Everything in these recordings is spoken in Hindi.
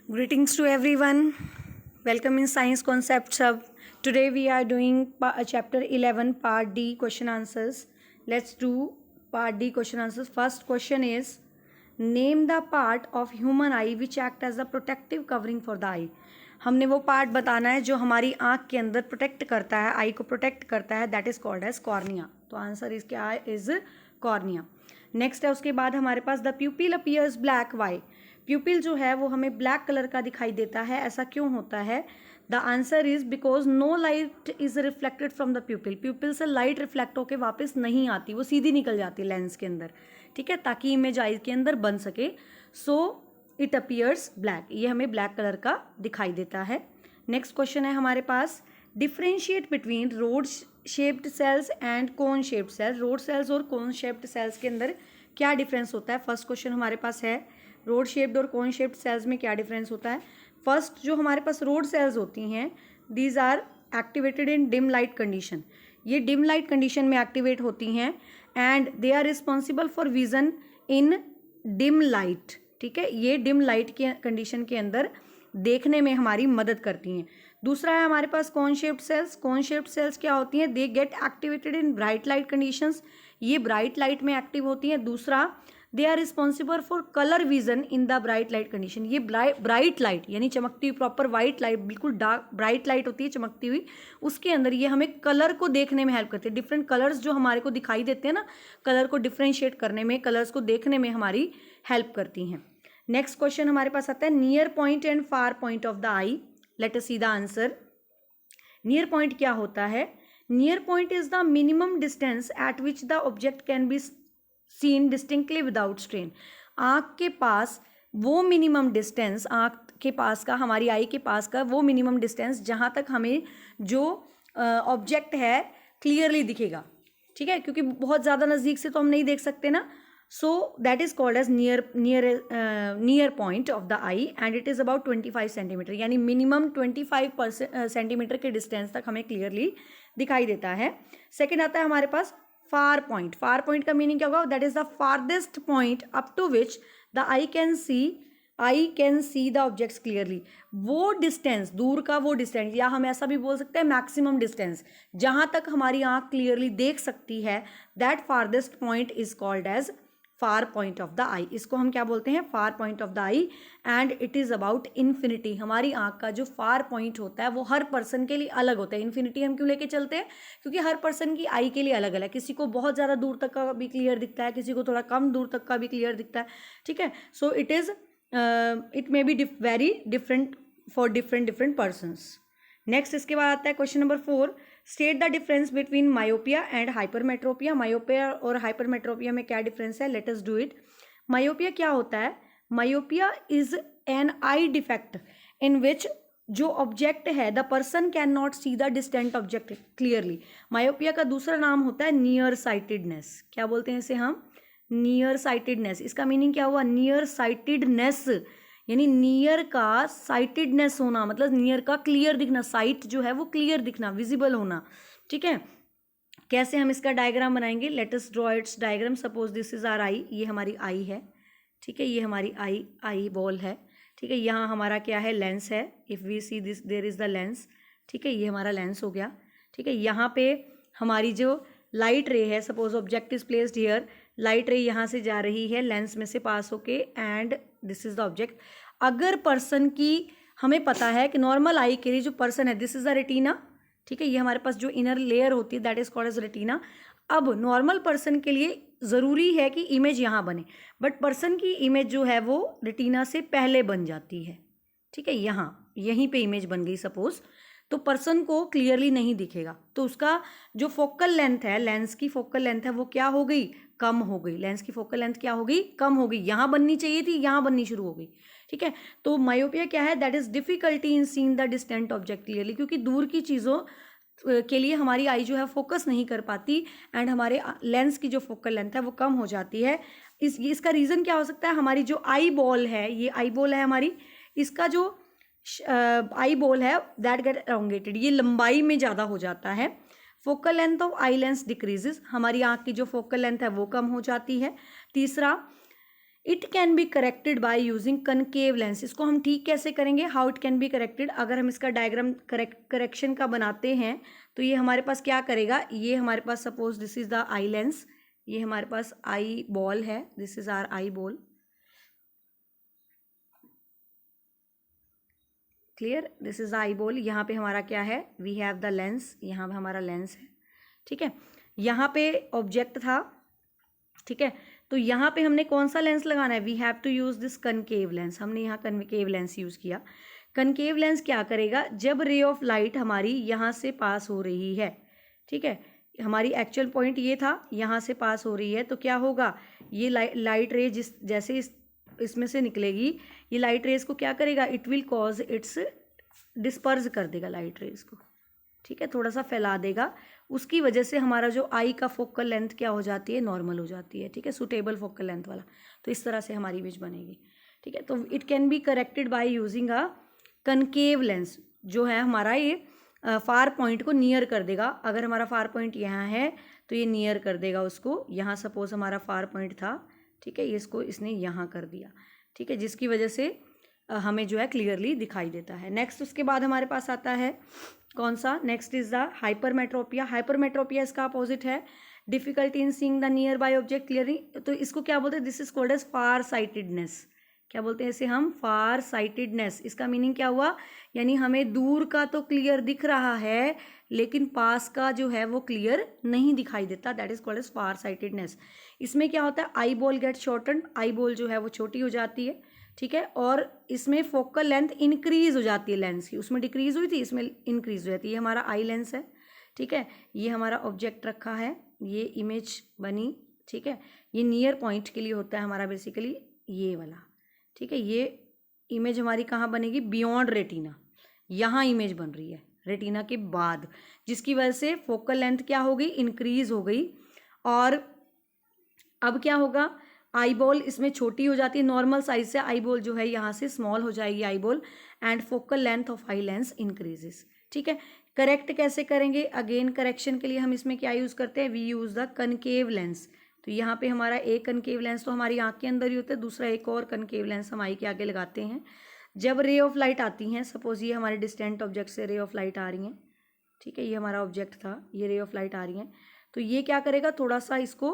Greetings to everyone. Welcome in Science Concepts Hub. Today we are doing chapter 11 part D question answers. Let's do part D question answers. First question is, name the part of human eye which act as a protective covering for the eye. हमने वो पार्ट बताना है जो हमारी आँख के अंदर प्रोटेक्ट करता है, आई को प्रोटेक्ट करता है, that is called as cornea. तो आंसर इज क्या है, इज कॉर्निया. नेक्स्ट है उसके बाद हमारे पास the pupil appears black. Why? Pupil जो है वो हमें ब्लैक कलर का दिखाई देता है. ऐसा क्यों होता है? The answer is because no light is reflected from the pupil. Pupil से लाइट रिफ्लेक्ट होकर वापस नहीं आती, वो सीधी निकल जाती है लेंस के अंदर. ठीक है, ताकि इमेज आई के अंदर बन सके. So it appears black. ये हमें ब्लैक कलर का दिखाई देता है. नेक्स्ट क्वेश्चन है हमारे पास, differentiate between rod shaped cells and cone shaped cells. Rod cells और कोन शेप्ड सेल्स के अंदर क्या डिफरेंस होता है? फर्स्ट क्वेश्चन हमारे पास है, रोड शेप्ड और कोन शेप्ड सेल्स में क्या डिफरेंस होता है? फर्स्ट जो हमारे पास रोड सेल्स होती हैं, these are activated in dim light condition. ये डिम लाइट कंडीशन में एक्टिवेट होती हैं and they are responsible for vision in dim light. ठीक है, ये डिम लाइट के कंडीशन के अंदर देखने में हमारी मदद करती हैं. दूसरा है हमारे पास cone shaped cells. Cone shaped cells क्या होती हैं? They get activated in bright light conditions. ये ब्राइट लाइट में एक्टिव होती हैं. दूसरा, they are responsible for colour vision in the bright light condition. ये ब्राइट लाइट यानी चमकती हुई प्रॉपर वाइट लाइट, बिल्कुल डार्क ब्राइट लाइट होती है चमकती हुई, उसके अंदर ये हमें कलर को देखने में हेल्प करती है. डिफरेंट कलर्स जो हमारे को दिखाई देते हैं ना, कलर को डिफ्रेंशिएट करने में, कलर्स को देखने में हमारी हेल्प करती हैं. नेक्स्ट क्वेश्चन हमारे पास आता है, near point and far point of the I. Let us see the answer. Near point क्या होता है? Near point is the minimum distance eight which the object can be scene distinctly without strain. आँख के पास वो मिनिमम डिस्टेंस, आँख के पास का, हमारी आई के पास का वो मिनिमम डिस्टेंस जहाँ तक हमें जो ऑब्जेक्ट है क्लियरली दिखेगा. ठीक है, क्योंकि बहुत ज़्यादा नज़दीक से तो हम नहीं देख सकते ना. So that is called as near point of the eye and it is about 25 centimetre. यानी मिनिमम 25 सेंटीमीटर के डिस्टेंस तक हमें क्लियरली दिखाई देता है. सेकेंड आता है हमारे पास फार पॉइंट. फार पॉइंट का मीनिंग क्या होगा? That is the farthest point up to which the eye can see the objects clearly. वो डिस्टेंस, दूर का वो डिस्टेंस, या हम ऐसा भी बोल सकते हैं मैक्सिमम डिस्टेंस, जहाँ तक हमारी आँख क्लियरली देख सकती है, that farthest point is called as far point of the eye. इसको हम क्या बोलते हैं? Far point of the eye. And it is about infinity. हमारी आँख का जो फार पॉइंट होता है वो हर पर्सन के लिए अलग होता है. इन्फिनिटी हम क्यों लेके चलते हैं? क्योंकि हर पर्सन की आई के लिए अलग अलग. किसी को बहुत ज़्यादा दूर तक का भी क्लियर दिखता है, किसी को थोड़ा कम दूर तक का भी क्लियर दिखता है. ठीक है, so it may be very different for different persons. Next इसके बाद आता है question number 4, state the difference between myopia and hypermetropia. Myopia और हाइपरमेट्रोपिया में क्या डिफरेंस है? Let us do it. Myopia क्या होता है? Myopia is an eye defect in which जो ऑब्जेक्ट है, the person can not see the distant object clearly. Myopia का दूसरा नाम होता है नियर साइटेडनेस. क्या बोलते हैं इसे हम? Near sightedness. इसका मीनिंग क्या हुआ? नियर साइटेडनेस यानी नियर का साइटेडनेस होना, मतलब नियर का क्लियर दिखना. साइट जो है वो क्लियर दिखना, विजिबल होना. ठीक है, कैसे हम इसका डायग्राम बनाएंगे? Let us draw its diagram. Suppose this is our eye. ये हमारी आई है. ठीक है, ये हमारी आई बॉल है. ठीक है, यहाँ हमारा क्या है? लेंस है. If we see this, there is the lens. ठीक है, ये हमारा लेंस हो गया. ठीक है, यहाँ पे हमारी जो लाइट रे है, suppose object is placed here, light रे यहाँ से जा रही है लेंस में से पास होके, and this is the object. अगर पर्सन की, हमें पता है कि नॉर्मल आई के लिए जो पर्सन है, दिस इज द रेटिना. ठीक है, ये हमारे पास जो इनर लेयर होती है that is called as retina. अब नॉर्मल पर्सन के लिए ज़रूरी है कि इमेज यहाँ बने, बट पर्सन की इमेज जो है वो रेटिना से पहले बन जाती है. ठीक है, यहीं पे इमेज बन गई सपोज, तो पर्सन को क्लियरली नहीं दिखेगा. तो उसका जो फोकल लेंथ है, लेंस की फोकल लेंथ है, वो क्या हो गई? कम हो गई. लेंस की फोकल लेंथ क्या हो गई? कम हो गई. यहाँ बननी चाहिए थी, यहाँ बननी शुरू हो गई. ठीक है, तो मायोपिया क्या है? That is difficulty in seeing the distant object clearly. क्योंकि दूर की चीज़ों के लिए हमारी आई जो है फोकस नहीं कर पाती एंड हमारे लेंस की जो फोकल लेंथ है वो कम हो जाती है. इसका रीज़न क्या हो सकता है? हमारी जो आई बॉल है, ये आई बॉल है हमारी, इसका जो आई बॉल है दैट गेट एलोंगेटेड, ये लंबाई में ज़्यादा हो जाता है. Focal length of eye lens decreases, हमारी आँख की जो फोकल लेंथ है वो कम हो जाती है. तीसरा, it can be corrected by using concave lens. इसको हम ठीक कैसे करेंगे, how it can be corrected. अगर हम इसका डायग्राम करेक्शन का बनाते हैं तो ये हमारे पास क्या करेगा, ये हमारे पास suppose this is the eye lens, ये हमारे पास आई बॉल है, this is our eyeball, clear, this is eyeball. यहाँ पे हमारा क्या है, वी हैव द लेंस, यहाँ पे हमारा लेंस है, ठीक है। यहाँ पे ऑब्जेक्ट था, ठीक है, तो यहाँ पे हमने कौन सा लेंस लगाना है, we have to use this concave lens. हमने यहाँ कनकेव लेंस यूज किया। कनकेव लेंस क्या करेगा, जब रे ऑफ लाइट हमारी यहाँ से पास हो रही है, ठीक है, हमारी एक्चुअल पॉइंट ये था, यहाँ से पास हो रही है, तो क्या होगा, ये लाइट रे जैसे इसमें से निकलेगी, ये लाइट रेज को क्या करेगा, it will cause it's disperse कर देगा लाइट रेज को, ठीक है, थोड़ा सा फैला देगा। उसकी वजह से हमारा जो आई का फोकल लेंथ क्या हो जाती है, नॉर्मल हो जाती है, ठीक है, सुटेबल फोकल लेंथ वाला। तो इस तरह से हमारी इमेज बनेगी, ठीक है। तो it can be corrected by using a concave lens, जो है हमारा ये फार पॉइंट को नियर कर देगा। अगर हमारा फार पॉइंट यहाँ है तो ये नियर कर देगा उसको। यहाँ सपोज हमारा फार पॉइंट था, ठीक है, इसको इसने यहाँ कर दिया, ठीक है, जिसकी वजह से हमें जो है क्लियरली दिखाई देता है। नेक्स्ट उसके बाद हमारे पास आता है कौन सा, next is the hypermetropia. Hypermetropia इसका अपोजिट है difficulty in seeing the nearby object clearly. तो इसको क्या बोलते हैं, this is called as farsightedness. क्या बोलते हैं इसे हम, फार साइटेडनेस। इसका मीनिंग क्या हुआ, यानी हमें दूर का तो क्लियर दिख रहा है लेकिन पास का जो है वो क्लियर नहीं दिखाई देता, that is called as farsightedness. इसमें क्या होता है, eyeball get shorten, eyeball जो है वो छोटी हो जाती है, ठीक है, और इसमें फोकल लेंथ इंक्रीज हो जाती है लेंस की, उसमें डिक्रीज हुई थी, इसमें इंक्रीज हो जाती है। ये हमारा आई लेंस है, ठीक है, ये हमारा ऑब्जेक्ट रखा है, ये इमेज बनी, ठीक है, ये नियर पॉइंट के लिए होता है हमारा बेसिकली ये वाला, ठीक है। ये इमेज हमारी कहाँ बनेगी, बियॉन्ड रेटिना, यहाँ इमेज बन रही है रेटिना के बाद, जिसकी वजह से फोकल लेंथ क्या हो गई, इंक्रीज हो गई। और अब क्या होगा, आई बॉल इसमें छोटी हो जाती है, नॉर्मल साइज से आई बॉल जो है यहाँ से स्मॉल हो जाएगी eye ball, and focal length of eye lens increases, ठीक है। करेक्ट कैसे करेंगे, अगेन करेक्शन के लिए हम इसमें क्या यूज़ करते हैं, we use the concave lens. तो यहाँ पे हमारा एक कनकेव लेंस तो हमारी आँख के अंदर ही होता है, दूसरा एक और कनकेव लेंस हम आई के आगे लगाते हैं। जब रे ऑफ लाइट आती हैं, सपोज ये हमारे डिस्टेंट ऑब्जेक्ट से रे ऑफ लाइट आ रही हैं, ठीक है, ये हमारा ऑब्जेक्ट था, ये रे ऑफ लाइट आ रही हैं, तो ये क्या करेगा, थोड़ा सा इसको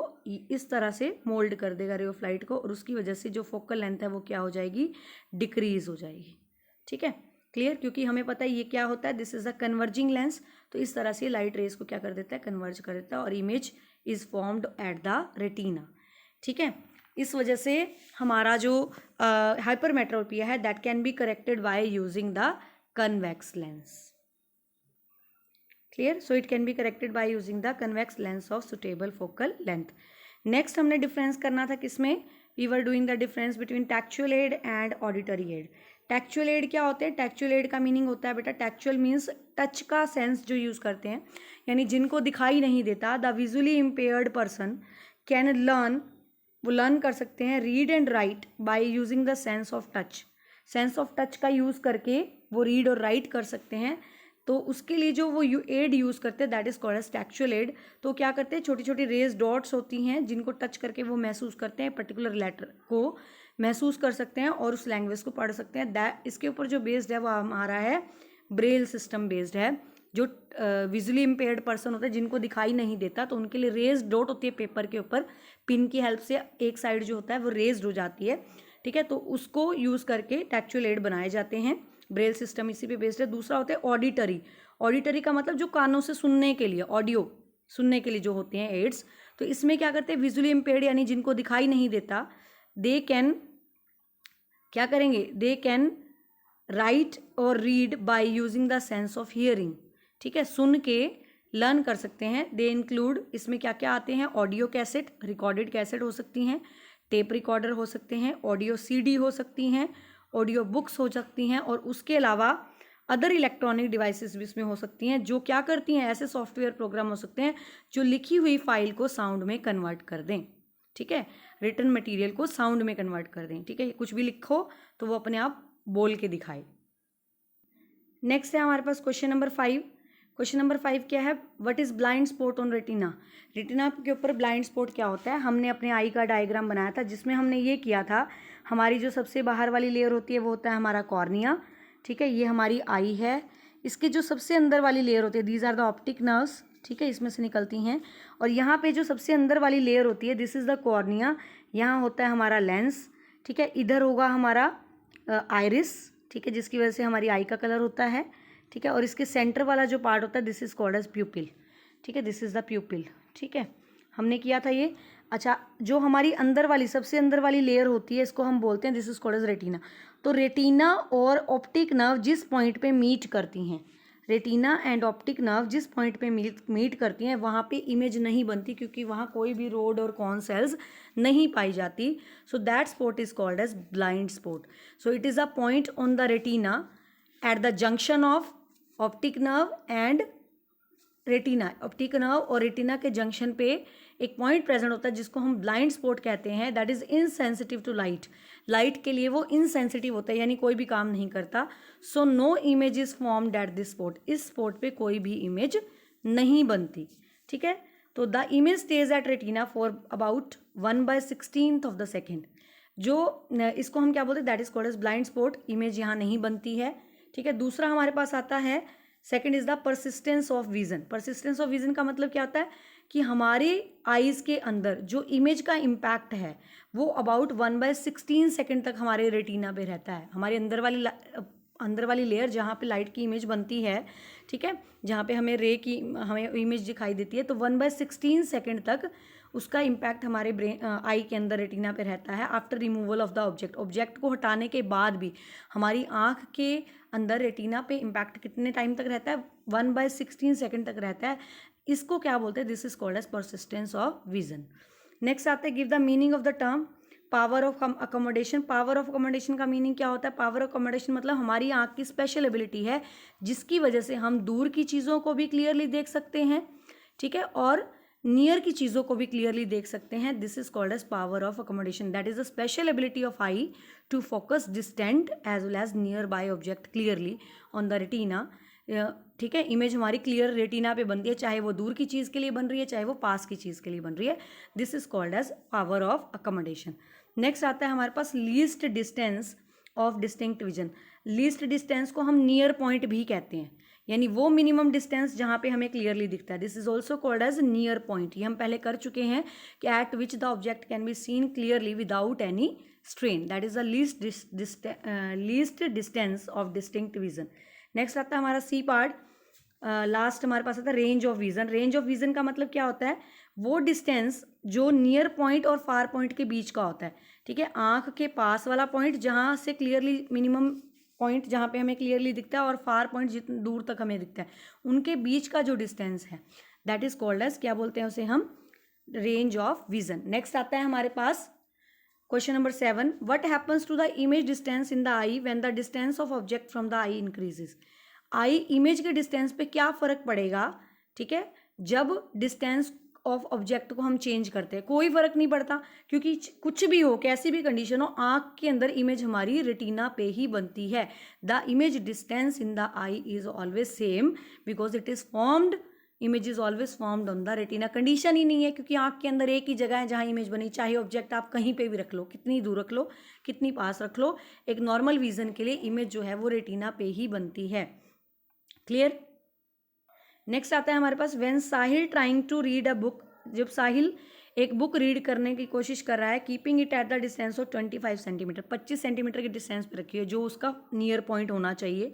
इस तरह से मोल्ड कर देगा रे ऑफ लाइट को, और उसकी वजह से जो फोकल लेंथ है वो क्या हो जाएगी, डिक्रीज हो जाएगी, ठीक है, क्लियर। क्योंकि हमें पता है ये क्या होता है, this is a converging lens, तो इस तरह से लाइट रेज को क्या कर देता है, कन्वर्ज कर देता है, और image is formed at the retina, ठीक है। इस वजह से हमारा जो हाइपरमेट्रोपिया है that can be corrected by using the convex lens, clear. So it can be corrected by using the convex lens of suitable focal length. Next हमने डिफरेंस करना था किसमें, we were doing the difference between tactual aid and auditory aid. Tactual aid क्या होते हैं, टेक्चुअल एड का मीनिंग होता है बेटा, टेक्चुअल मीन्स टच का सेंस जो यूज़ करते हैं, यानी जिनको दिखाई नहीं देता, the visually impaired person can learn, वो लर्न कर सकते हैं read and right bye using the sense of touch. Sense of touch का यूज़ करके वो रीड और राइट कर सकते हैं। तो उसके लिए जो वो एड यूज़ करते हैं that is called as tactual aid. तो क्या करते हैं, छोटी छोटी रेज डॉट्स होती हैं जिनको टच करके वो महसूस करते हैं, पर्टिकुलर लेटर को महसूस कर सकते हैं और उस लैंग्वेज को पढ़ सकते हैं। दैट इसके ऊपर जो बेस्ड है वो हमारा है ब्रेल सिस्टम बेस्ड है। जो विजुअली इम्पेयर्ड पर्सन होता है, जिनको दिखाई नहीं देता, तो उनके लिए रेज डॉट होती है पेपर के ऊपर, पिन की हेल्प से एक साइड जो होता है वो रेज्ड हो जाती है, ठीक है। तो उसको यूज़ करके टेक्चुअल एड बनाए जाते हैं। ब्रेल सिस्टम इसी पे बेस्ड है। दूसरा होता है ऑडिटरी। ऑडिटरी का मतलब जो कानों से सुनने के लिए, ऑडियो सुनने के लिए जो होते हैं एड्स। तो इसमें क्या करते हैं, विजुअली इम्पेयर्ड यानी जिनको दिखाई नहीं देता, दे कैन क्या करेंगे, दे कैन राइट और read by using the sense of hearing, ठीक है, सुन के लर्न कर सकते हैं। दे इंक्लूड, इसमें क्या क्या आते हैं, ऑडियो कैसेट, रिकॉर्डेड कैसेट हो सकती हैं, टेप रिकॉर्डर हो सकते हैं, ऑडियो सीडी हो सकती हैं, ऑडियो बुक्स हो सकती हैं, और उसके अलावा अदर इलेक्ट्रॉनिक डिवाइसेस भी इसमें हो सकती हैं, जो क्या करती हैं, ऐसे सॉफ्टवेयर प्रोग्राम हो सकते हैं जो लिखी हुई फाइल को साउंड में कन्वर्ट कर दें, ठीक है, रिटन मटेरियल को साउंड में कन्वर्ट कर दें, ठीक है, कुछ भी लिखो तो वो अपने आप बोल के दिखाए। नेक्स्ट है हमारे पास क्वेश्चन नंबर 5। क्वेश्चन नंबर 5 क्या है, what is blind spot on retina. Retina के ऊपर ब्लाइंड स्पॉट क्या होता है। हमने अपने आई का डायग्राम बनाया था जिसमें हमने ये किया था, हमारी जो सबसे बाहर वाली लेयर होती है वो होता है हमारा कॉर्निया, ठीक है, ये हमारी आई है। इसके जो सबसे अंदर वाली लेयर होती है, these are the optic nerves, ठीक है, इसमें से निकलती हैं। और यहाँ पे जो सबसे अंदर वाली लेयर होती है, दिस इज़ द कॉर्निया, यहाँ होता है हमारा लेंस, ठीक है, इधर होगा हमारा आइरिस, ठीक है, जिसकी वजह से हमारी आई का कलर होता है, ठीक है, और इसके सेंटर वाला जो पार्ट होता है this is called as pupil, ठीक है, दिस इज द प्यूपिल, ठीक है, हमने किया था ये। अच्छा, जो हमारी अंदर वाली सबसे अंदर वाली लेयर होती है इसको हम बोलते हैं this is called as retina. तो रेटिना और ऑप्टिक नर्व जिस पॉइंट पे मीट करती हैं, रेटिना एंड ऑप्टिक नर्व जिस पॉइंट पे मीट करती हैं वहाँ पे इमेज नहीं बनती, क्योंकि वहाँ कोई भी रोड और कॉन सेल्स नहीं पाई जाती। So that spot is called as blind spot. So it is a point on the retina at the junction of optic nerve and retina. Optic nerve और रेटिना के जंक्शन पे एक पॉइंट प्रेजेंट होता है जिसको हम ब्लाइंड स्पॉट कहते हैं, that is insensitive to light. Light के लिए वो इनसेंसिटिव होता है, यानी कोई भी काम नहीं करता। So no image is formed at this spot, इस स्पॉट पे कोई भी इमेज नहीं बनती, ठीक है। तो the image stage at retina for about 1/16 of the second. जो इसको हम क्या बोलते हैं, that is called as blind spot, image यहाँ नहीं बनती है, ठीक है। दूसरा हमारे पास आता है, second is the persistence of vision. Persistence of vision का मतलब क्या होता है कि हमारे आईज के अंदर जो इमेज का इम्पैक्ट है वो अबाउट 1/16 सेकेंड तक हमारे रेटिना पे रहता है। हमारे अंदर वाली लेयर जहाँ पे लाइट की इमेज बनती है, ठीक है, जहाँ पे हमें रे की हमें इमेज दिखाई देती है, तो 1/16 सेकेंड तक उसका इम्पैक्ट हमारे ब्रेन आई के अंदर रेटिना पे रहता है। After removal of the object, object को हटाने के बाद भी हमारी आँख के अंदर रेटिना पे इम्पैक्ट कितने टाइम तक रहता है, 1/16 सेकेंड तक रहता है। इसको क्या बोलते हैं, this is called as persistence of vision. Next आते हैं, give the meaning of the term power of accommodation. Power of accommodation का मीनिंग क्या होता है। पावर ऑफ अकोमोडेशन मतलब हमारी आँख की स्पेशल एबिलिटी है जिसकी वजह से हम दूर की चीज़ों को भी क्लियरली देख सकते हैं, ठीक है, और नियर की चीज़ों को भी क्लियरली देख सकते हैं। This is called as power of accommodation, that is a special ability of eye to focus distant as well as nearby object clearly on the retina, ठीक है। इमेज हमारी क्लियर रेटिना पे बनती है, चाहे वो दूर की चीज़ के लिए बन रही है चाहे वो पास की चीज़ के लिए बन रही है। This is called as power of accommodation. Next आता है हमारे पास least distance of distinct vision. Least distance को हम नियर पॉइंट भी कहते हैं, यानी वो मिनिमम डिस्टेंस जहाँ पे हमें क्लियरली दिखता है। This is also called as near point. ये हम पहले कर चुके हैं कि at which the object can be seen clearly without any strain, that is the least distance of distinct vision. Next आता है हमारा सी पार्ट, लास्ट हमारे पास आता है range of vision. Range of vision का मतलब क्या होता है, वो डिस्टेंस जो नियर पॉइंट और फार पॉइंट के बीच का होता है, ठीक है। आँख के पास वाला पॉइंट जहाँ से क्लियरली मिनिमम पॉइंट जहाँ पे हमें क्लियरली दिखता है और फार पॉइंट जितनी दूर तक हमें दिखता है, उनके बीच का जो डिस्टेंस है दैट इज कॉल्ड एज, क्या बोलते हैं उसे हम, रेंज ऑफ विजन। नेक्स्ट आता है हमारे पास question number 7, what happens to the image distance in the eye when the distance of object from the eye increases. Eye image के डिस्टेंस पे क्या फ़र्क पड़ेगा, ठीक है, जब डिस्टेंस ऑफ ऑब्जेक्ट को हम चेंज करते हैं। कोई फ़र्क नहीं पड़ता, क्योंकि कुछ भी हो, कैसी भी कंडीशन हो, आँख के अंदर इमेज हमारी रेटिना पे ही बनती है। The image distance in the eye is always same because it is formed, image is always formed on the retina. Condition ही नहीं है, क्योंकि आँख के अंदर एक ही जगह है जहाँ इमेज बनी, चाहे ऑब्जेक्ट आप कहीं पे भी रख लो, कितनी दूर रख लो, कितनी पास रख लो, एक नॉर्मल विजन के लिए इमेज जो है वो रेटिना पे ही बनती है। क्लियर। नेक्स्ट आता है हमारे पास, when Sahil trying to read a book. जब साहिल एक बुक रीड करने की कोशिश कर रहा है, keeping it at the distance of 25 centimetre, 25 centimetre के डिस्टेंस पे रखिए जो उसका नियर पॉइंट होना चाहिए।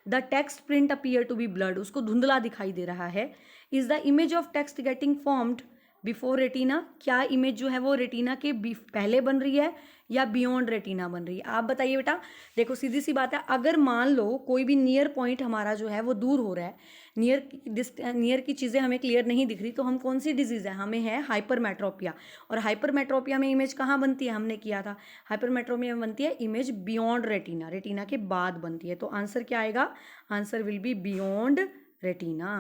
The text print appear to be blurred, उसको धुंधला दिखाई दे रहा है। Is the image of text getting formed before retina, क्या इमेज जो है वो रेटिना के पहले बन रही है या बियॉन्ड रेटिना बन रही है। आप बताइए बेटा। देखो सीधी सी बात है, अगर मान लो कोई भी नियर पॉइंट हमारा जो है वो दूर हो रहा है, नियर की चीज़ें हमें क्लियर नहीं दिख रही, तो हम कौन सी डिजीज़ है, हमें है हाइपरमेट्रोपिया। और हाइपरमेट्रोपिया में इमेज कहाँ बनती है, हमने किया था, हाइपरमेट्रोपिया में बनती है इमेज बियॉन्ड रेटिना, रेटिना के बाद बनती है। तो आंसर क्या आएगा, answer will be beyond retina,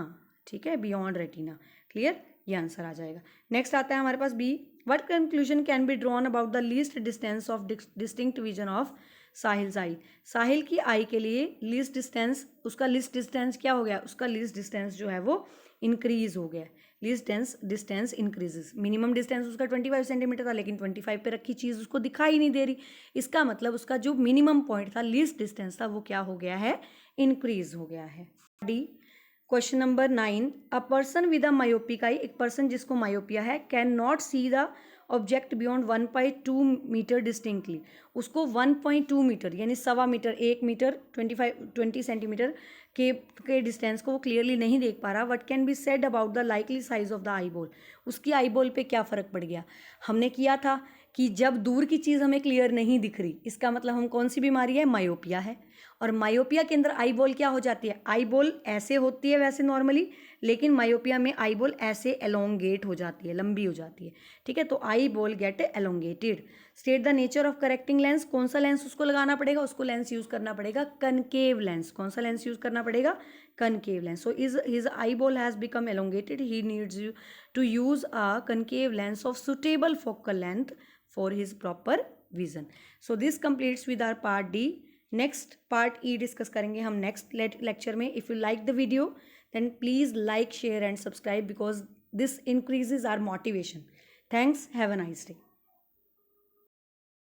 ठीक है, बियॉन्ड रेटिना। क्लियर, ये आंसर आ जाएगा। नेक्स्ट आता है हमारे पास B, what conclusion can be drawn about the least distance of distinct vision of Sahil eye, Sahil की आई के लिए लीस्ट डिस्टेंस, उसका लीस्ट डिस्टेंस क्या हो गया, उसका लीस्ट डिस्टेंस जो है वो इंक्रीज हो गया, least distance increases. Minimum distance उसका 25 सेंटीमीटर था, लेकिन 25 पे रखी चीज़ उसको दिखाई नहीं दे रही, इसका मतलब उसका जो मिनिमम पॉइंट था, लीस्ट डिस्टेंस था, वो क्या हो गया है, इंक्रीज हो गया है। D question number 9, a person with a myopic eye, एक पर्सन जिसको मायोपिया है, can not see the object beyond 1.2 metre distinctly, उसको 1.2 मीटर यानी 1.25 मीटर, 1 मीटर 20 सेंटीमीटर के डिस्टेंस को वो क्लियरली नहीं देख पा रहा। What can be said about the likely size of the eyeball, उसकी आई बॉल पे क्या फ़र्क पड़ गया। हमने किया था कि जब दूर की चीज़ हमें क्लियर नहीं दिख रही, इसका मतलब हम कौन सी बीमारी है, मायोपिया है। और मायोपिया के अंदर आई बॉल क्या हो जाती है, आई बॉल ऐसे होती है वैसे नॉर्मली, लेकिन मायोपिया में आई बॉल ऐसे एलोंगेट हो जाती है, लंबी हो जाती है, ठीक है। तो eyeball get elongated. State the nature of correcting lens, कौन सा लेंस उसको लगाना पड़ेगा, उसको लेंस यूज़ करना पड़ेगा कनकेव लेंस। कौन सा लेंस यूज़ करना पड़ेगा, concave lens. So is his eyeball has become elongated, he needs you to use a concave lens of suitable focal length for his proper vision. So this completes with our part D. Next part E discuss करेंगे हम नेक्स्ट लेक्चर में। If you like the video then please like share and subscribe because this increases our motivation. Thanks, have a nice day.